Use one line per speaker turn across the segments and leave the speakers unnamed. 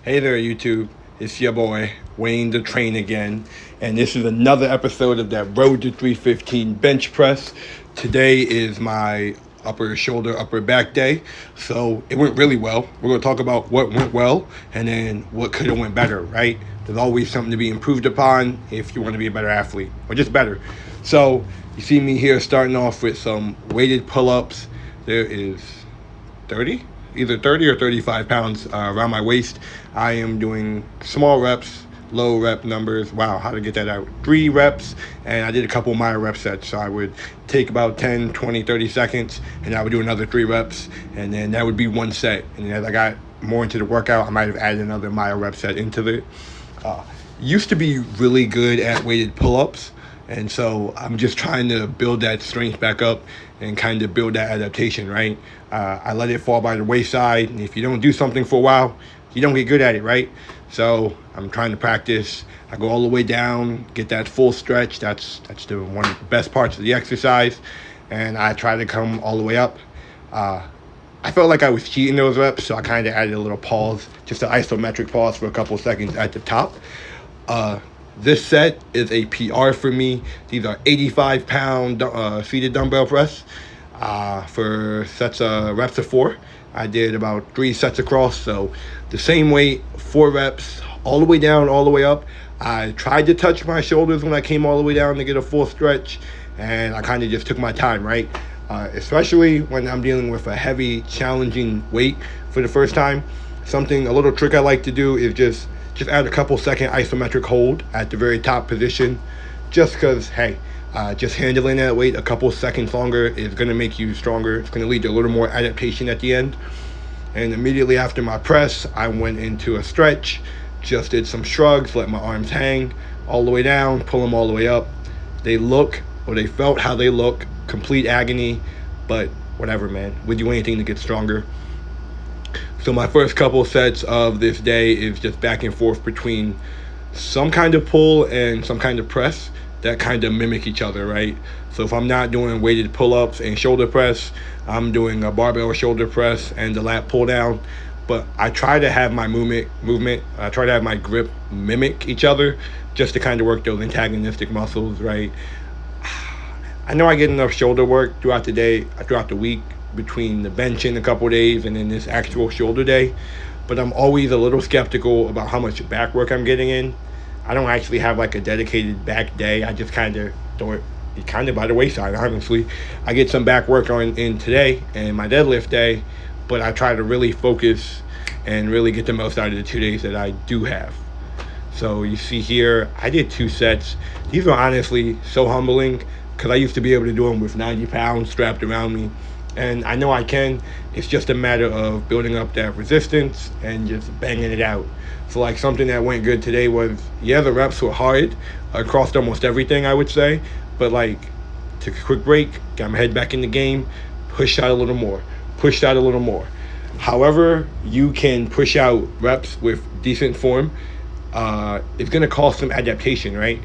Hey there, YouTube. It's your boy, Wayne the Train again. And this is another episode of that Road to 315 bench press. Today is my upper shoulder, upper back day. So it went really well. We're going to talk about what went well and then what could have went better, right? There's always something to be improved upon if you want to be a better athlete or just better. So you see me here starting off with some weighted pull-ups. There is 30? Either 30 or 35 pounds around my waist. I am doing small reps, low rep numbers. Wow, how to get that out? 3 reps, and I did a couple of minor rep sets. So I would take about 10, 20, 30 seconds, and I would do another 3 reps, and then that would be one set. And as I got more into the workout, I might have added another minor rep set into it. Used to be really good at weighted pull-ups, and so I'm just trying to build that strength back up and kind of build that adaptation, right? I let it fall by the wayside, and if you don't do something for a while, you don't get good at it, right? So I'm trying to practice. I go all the way down, get that full stretch. That's one of the best parts of the exercise, and I try to come all the way up. I felt like I was cheating those reps, so I kind of added a little pause, just an isometric pause for a couple of seconds at the top. This set is a PR for me. These are 85-pound seated dumbbell press for sets of reps of 4. I did about 3 sets across, so the same weight, 4 reps, all the way down, all the way up. I tried to touch my shoulders when I came all the way down to get a full stretch, and I kind of just took my time, right? Especially when I'm dealing with a heavy, challenging weight for the first time. A little trick I like to do is just add a couple second isometric hold at the very top position, just because, hey, just handling that weight a couple seconds longer is going to make you stronger. It's going to lead to a little more adaptation at the end. And immediately after my press, I went into a stretch, just did some shrugs, let my arms hang all the way down, pull them all the way up. They felt how they look, complete agony, but whatever, man. We'd do anything to get stronger. So my first couple sets of this day is just back and forth between some kind of pull and some kind of press that kind of mimic each other, right? So if I'm not doing weighted pull-ups and shoulder press, I'm doing a barbell shoulder press and the lat pull down. But I try to have my movement, I try to have my grip mimic each other just to kind of work those antagonistic muscles, right? I know I get enough shoulder work throughout the day, throughout the week, between the benching a couple days and then this actual shoulder day, but I'm always a little skeptical about how much back work I'm getting in. I don't actually have like a dedicated back day. I just kind of throw it kind of by the wayside, honestly. I get some back work in today and my deadlift day, but I try to really focus and really get the most out of the 2 days that I do have. So you see here, I did 2 sets. These are honestly so humbling because I used to be able to do them with 90 pounds strapped around me. And I know I can. It's just a matter of building up that resistance and just banging it out. So like something that went good today was, the reps were hard across almost everything, I would say. But like, took a quick break, got my head back in the game, pushed out a little more. However you can push out reps with decent form, it's going to cause some adaptation, right?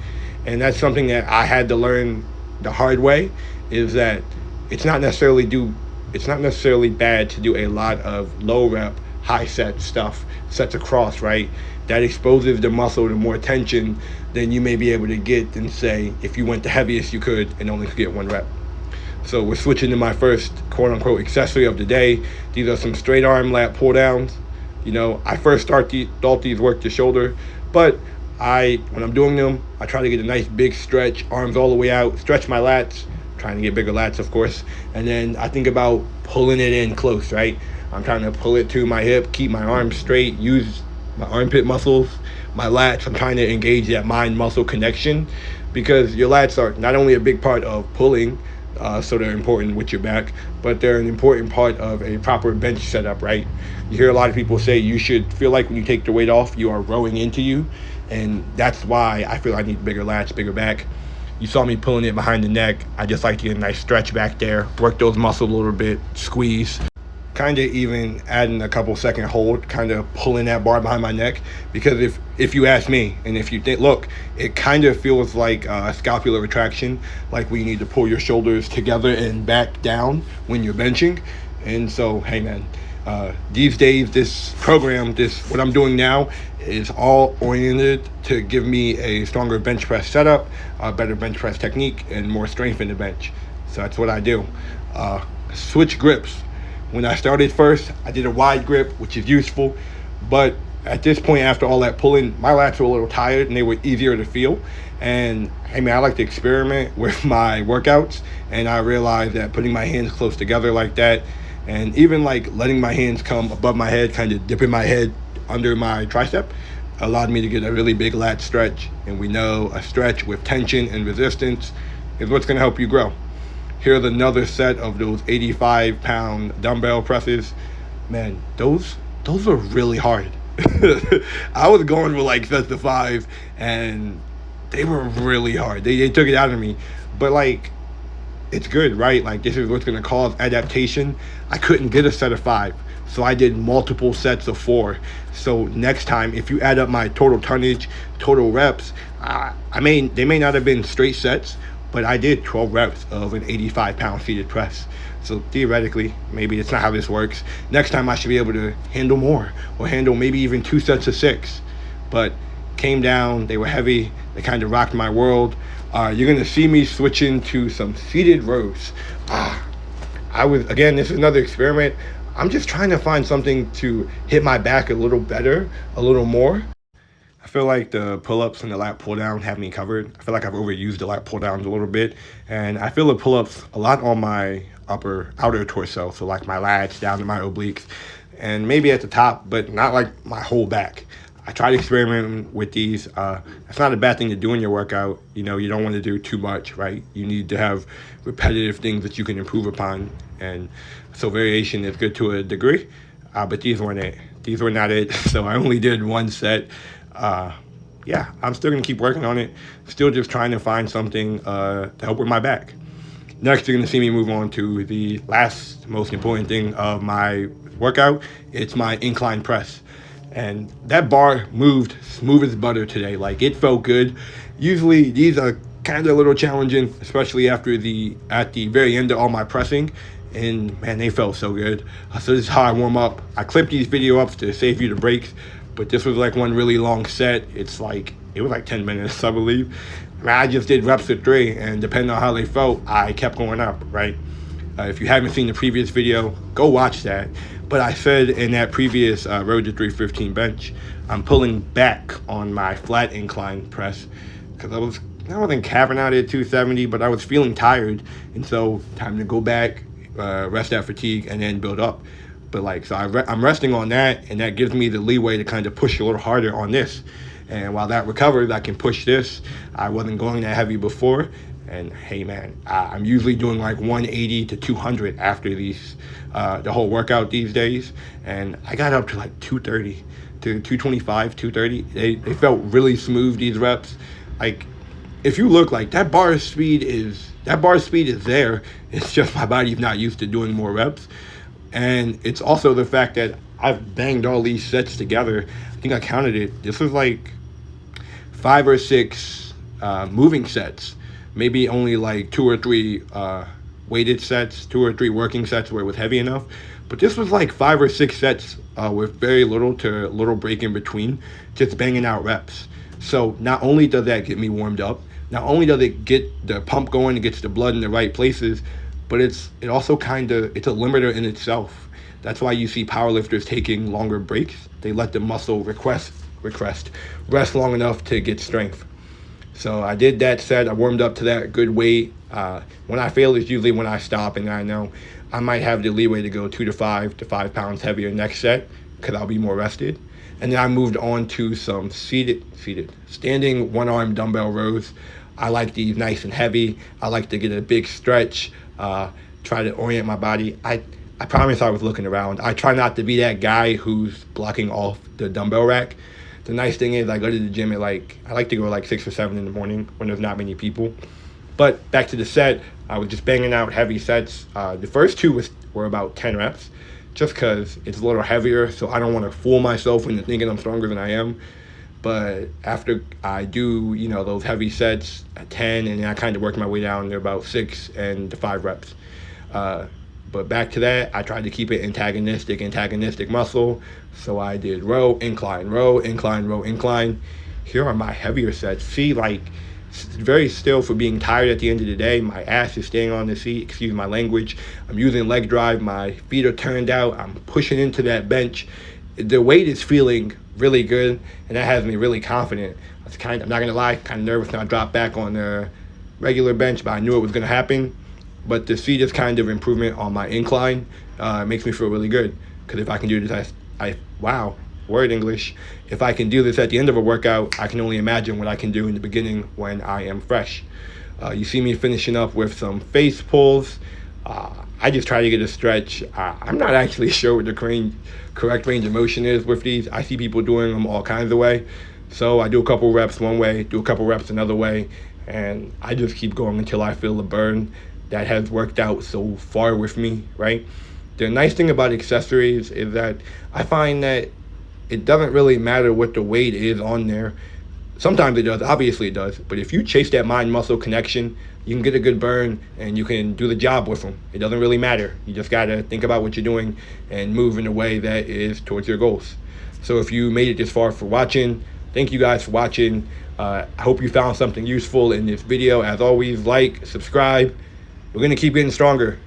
And that's something that I had to learn the hard way, is that it's not necessarily bad to do a lot of low rep, high set sets across, right? That exposes the muscle to more tension than you may be able to get than, say, if you went the heaviest you could and only could get 1 rep. So we're switching to my first quote unquote accessory of the day. These are some straight arm lat pull downs. I first thought these work the shoulder, but when I'm doing them, I try to get a nice big stretch, arms all the way out, stretch my lats, trying to get bigger lats, of course, and then I think about pulling it in close, right? I'm trying to pull it to my hip, keep my arms straight, use my armpit muscles, my lats. I'm trying to engage that mind-muscle connection, because your lats are not only a big part of pulling, so they're important with your back, but they're an important part of a proper bench setup, right? You hear a lot of people say you should feel like when you take the weight off, you are rowing into you, and that's why I feel I need bigger lats, bigger back. You saw me pulling it behind the neck. I just like to get a nice stretch back there, work those muscles a little bit, squeeze. Kind of even adding a couple second hold, kind of pulling that bar behind my neck. Because if you ask me, and if you think, look, it kind of feels like scapular retraction, like when you need to pull your shoulders together and back down when you're benching. And so, hey man, These days, this program, what I'm doing now, is all oriented to give me a stronger bench press setup, a better bench press technique, and more strength in the bench. So that's what I do. Switch grips. When I started first, I did a wide grip, which is useful, but at this point, after all that pulling, my lats were a little tired and they were easier to feel. And hey man, I like to experiment with my workouts, and I realized that putting my hands close together like that, and even like letting my hands come above my head, kind of dipping my head under my tricep, allowed me to get a really big lat stretch. And we know a stretch with tension and resistance is what's going to help you grow. Here's another set of those 85-pound dumbbell presses. Man, those are really hard. I was going for like sets of 5, and they were really hard. They took it out of me. But like, it's good, right? Like, this is what's going to cause adaptation. I couldn't get a set of 5, so I did multiple sets of 4. So next time, if you add up my total tonnage, total reps, they may not have been straight sets, but I did 12 reps of an 85-pound seated press. So theoretically, maybe it's not how this works. Next time I should be able to handle more, or handle maybe even 2 sets of 6. But came down, they were heavy, they kind of rocked my world. You're gonna see me switching to some seated rows. This is another experiment. I'm just trying to find something to hit my back a little better, a little more. I feel like the pull-ups and the lat pull-down have me covered. I feel like I've overused the lat pull-downs a little bit, and I feel the pull-ups a lot on my outer torso, so like my lats down to my obliques, and maybe at the top, but not like my whole back. I tried experimenting with these. It's not a bad thing to do in your workout. You know, you don't want to do too much, right? You need to have repetitive things that you can improve upon, and so variation is good to a degree. But these weren't it. These were not it. So I only did 1 set. I'm still gonna keep working on it. Still just trying to find something to help with my back. Next, you're gonna see me move on to the last most important thing of my workout. It's my incline press. And that bar moved smooth as butter today. Like, it felt good. Usually these are kind of a little challenging, especially at the very end of all my pressing. And man, they felt so good. So this is how I warm up. I clip these video ups to save you the breaks, but this was like one really long set. It was like 10 minutes, I believe. I just did reps of 3, and depending on how they felt, I kept going up, right? If you haven't seen the previous video, go watch that. But I said in that previous Road to 315 bench, I'm pulling back on my flat incline press because I wasn't capping out at 270, but I was feeling tired, and so time to go back, rest that fatigue, and then build up. But I'm resting on that, and that gives me the leeway to kind of push a little harder on this. And while that recovers, I can push this. I wasn't going that heavy before. And hey man, I'm usually doing like 180 to 200 after the whole workout these days. And I got up to like 230 to 225, 230. They felt really smooth, these reps. Like, if you look, like, that bar speed is there. It's just my body's not used to doing more reps. And it's also the fact that I've banged all these sets together. I think I counted it. This was like 5 or 6 moving sets. Maybe only like 2 or 3 weighted sets, 2 or 3 working sets where it was heavy enough. But this was like 5 or 6 sets with very little to little break in between, just banging out reps. So not only does that get me warmed up, not only does it get the pump going, it gets the blood in the right places, but it's a limiter in itself. That's why you see powerlifters taking longer breaks. They let the muscle rest long enough to get strength. So I did that set. I warmed up to that good weight. When I fail is usually when I stop, and I know I might have the leeway to go 2 to 5 pounds heavier next set because I'll be more rested. And then I moved on to some standing 1-arm dumbbell rows. I like these nice and heavy. I like to get a big stretch, try to orient my body. I promise I was looking around. I try not to be that guy who's blocking off the dumbbell rack. The nice thing is I go to the gym at I like to go like 6 or 7 in the morning when there's not many people. But back to the set, I was just banging out heavy sets. The first 2 were about 10 reps, just because it's a little heavier, so I don't want to fool myself into thinking I'm stronger than I am. But after I do, those heavy sets at 10, and then I kind of work my way down to about 6 and to 5 reps. But back to that, I tried to keep it antagonistic muscle. So I did row, incline, row, incline, row, incline. Here are my heavier sets. See, like, very still for being tired at the end of the day. My ass is staying on the seat, excuse my language. I'm using leg drive. My feet are turned out. I'm pushing into that bench. The weight is feeling really good, and that has me really confident. I'm not going to lie, kind of nervous when I dropped back on the regular bench, but I knew it was going to happen. But to see this kind of improvement on my incline makes me feel really good. Because if I can do this, wow, word English. If I can do this at the end of a workout, I can only imagine what I can do in the beginning when I am fresh. You see me finishing up with some face pulls. I just try to get a stretch. I'm not actually sure what the correct range of motion is with these. I see people doing them all kinds of way. So I do a couple reps one way, do a couple reps another way, and I just keep going until I feel the burn that has worked out so far with me, right? The nice thing about accessories is that I find that it doesn't really matter what the weight is on there. Sometimes it does, obviously it does, but if you chase that mind-muscle connection, you can get a good burn and you can do the job with them. It doesn't really matter. You just gotta think about what you're doing and move in a way that is towards your goals. So if you made it this far for watching, thank you guys for watching. I hope you found something useful in this video. As always, like, subscribe. We're gonna keep getting stronger.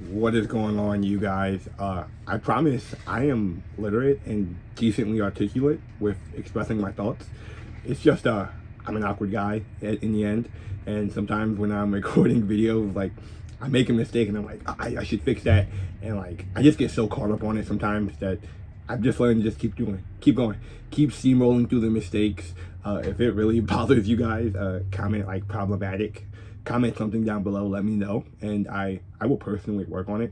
What is going on, you guys? I promise I am literate and decently articulate with expressing my thoughts. It's just I'm an awkward guy in the end, and sometimes when I'm recording videos, like, I make a mistake and I'm like, I should fix that, and like I just get so caught up on it sometimes that I've just learned to just keep going, keep steamrolling through the mistakes. If it really bothers you guys, comment like problematic. Comment something down below, let me know, and I will personally work on it.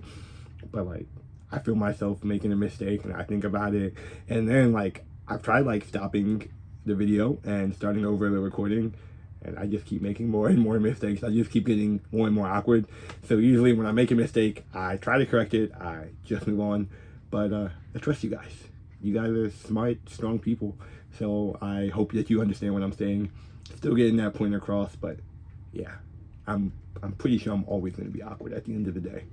But like, I feel myself making a mistake and I think about it, and then like I've tried like stopping the video and starting over the recording, and I just keep making more and more mistakes. I just keep getting more and more awkward. So usually when I make a mistake, I try to correct it, I just move on. But I trust you guys. You guys are smart, strong people, so I hope that you understand what I'm saying. Still getting that point across, but yeah, I'm pretty sure I'm always going to be awkward at the end of the day.